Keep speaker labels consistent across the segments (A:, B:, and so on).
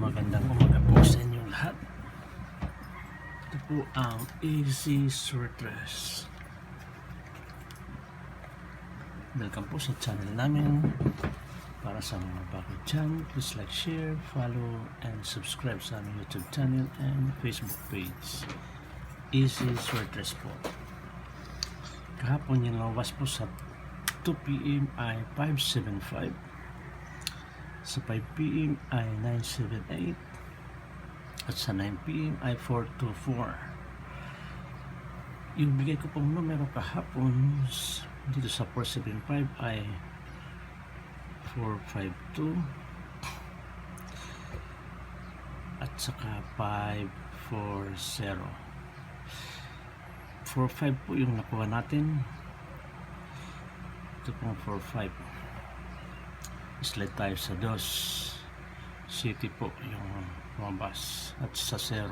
A: Magandang umaga po sa inyo lahat. Ito po ang Easy Sweatdress. Welcome po sa channel namin. Para sa mga bago dyan, please like, share, follow, and subscribe sa aming YouTube channel and Facebook page. Easy Sweatdress po. Kahapon yung lumabas po sa 2 PM ay 575. Sa 5 PM ay 978 at sa 9 PM ay 424. Yung bigay ko pong numero kahapon dito sa 475 ay 452 at saka 540. 45 po yung nakuha natin. Ito pong 45. Slide tayo sa DOS City po yung lumabas at sa 0.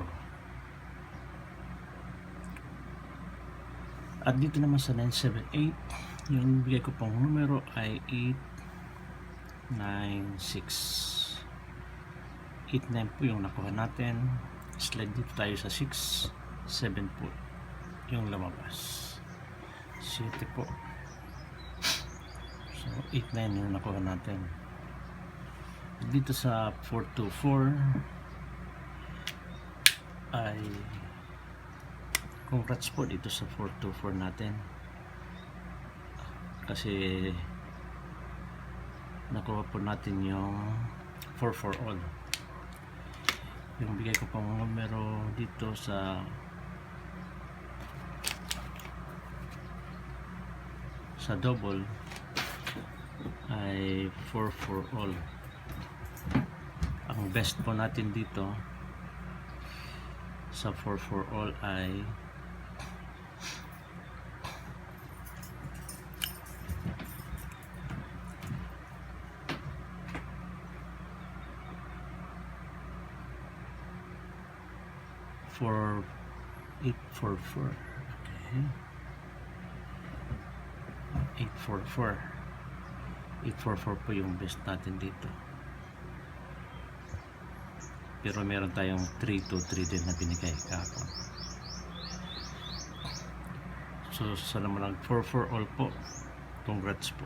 A: At dito naman sa 978 yung bigay ko pong numero ay 896. 89 po yung nakuha natin. Slide dito tayo sa 6. 7 po yung lumabas. City po. So 89 yung nakuha natin. Dito sa 424 ay congrats po dito sa 424 natin kasi nakuha po natin yung 4 for all. Yung bigay ko pang numero dito sa double ay 4 for all. Ang best po natin dito sa 4 for all ay for 844. Okay. 844. 844 po yung best natin dito. Pero meron tayong 323 din na binigay kahapon. So sa naman ng 4 for all po. Congrats po.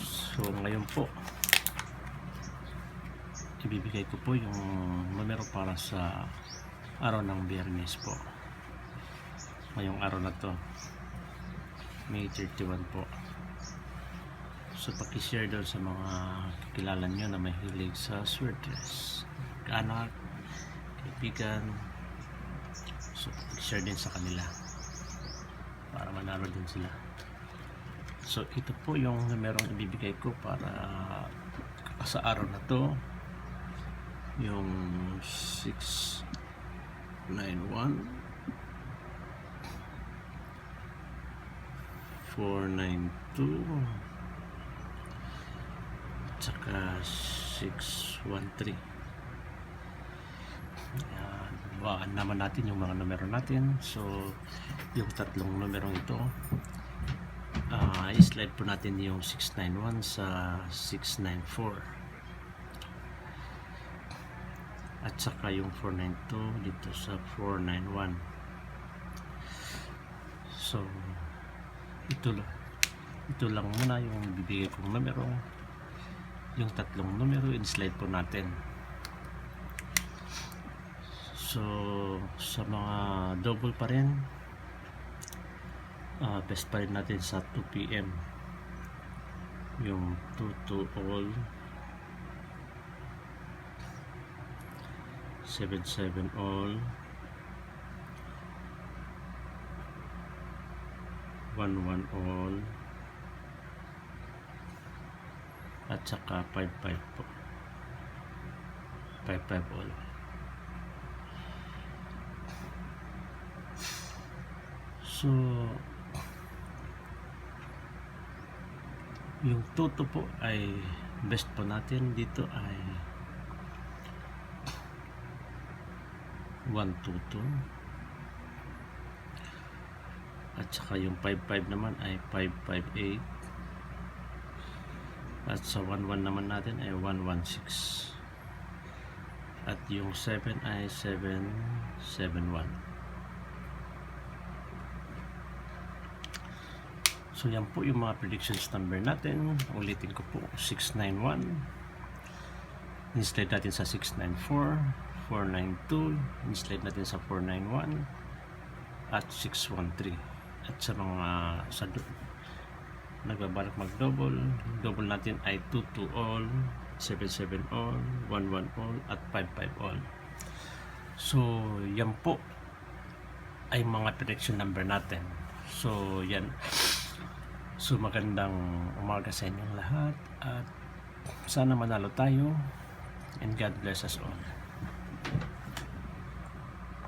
A: So ngayon po ibibigay ko po yung numero para sa araw ng Biyernes po. Ngayong araw na to, May 31 po. So paki-share doon sa mga kakilala nyo na mahilig sa sweatdress, anak, kaibigan. So paki-share din sa kanila para manalo din sila. So ito po yung numerong ibibigay ko para sa araw na to, yung 691 492 tsaka 613. Baan naman natin yung mga numero natin. So yung tatlong numerong ito, i-slide po natin yung 691 sa 694 at saka yung 492 dito sa 491. So ito lang muna yung bibigay kong numero. Yung tatlong numero in-slide po natin. So sa mga double pa rin, best pa rin natin sa 2 PM yung 2 to all, 7 all, 1 all at saka 5 po, 5 all. So yung toto po ay best po natin dito ay 122 at saka yung 5-5 naman ay 558 At sa 11 naman natin ay 116. At yung 7 ay 771. So yan po yung mga predictions number natin. Ulitin ko po, 691. In-slide natin sa 694, 492, in-slide natin sa 491, at 613. At sa mga nagbabalak mag-double, double natin ay 22 all, 77 all, 11 all, at 55 all. So yan po ay mga prediction number natin. So yan. So magandang umaga sa inyong lahat at sana manalo tayo, and God bless us all.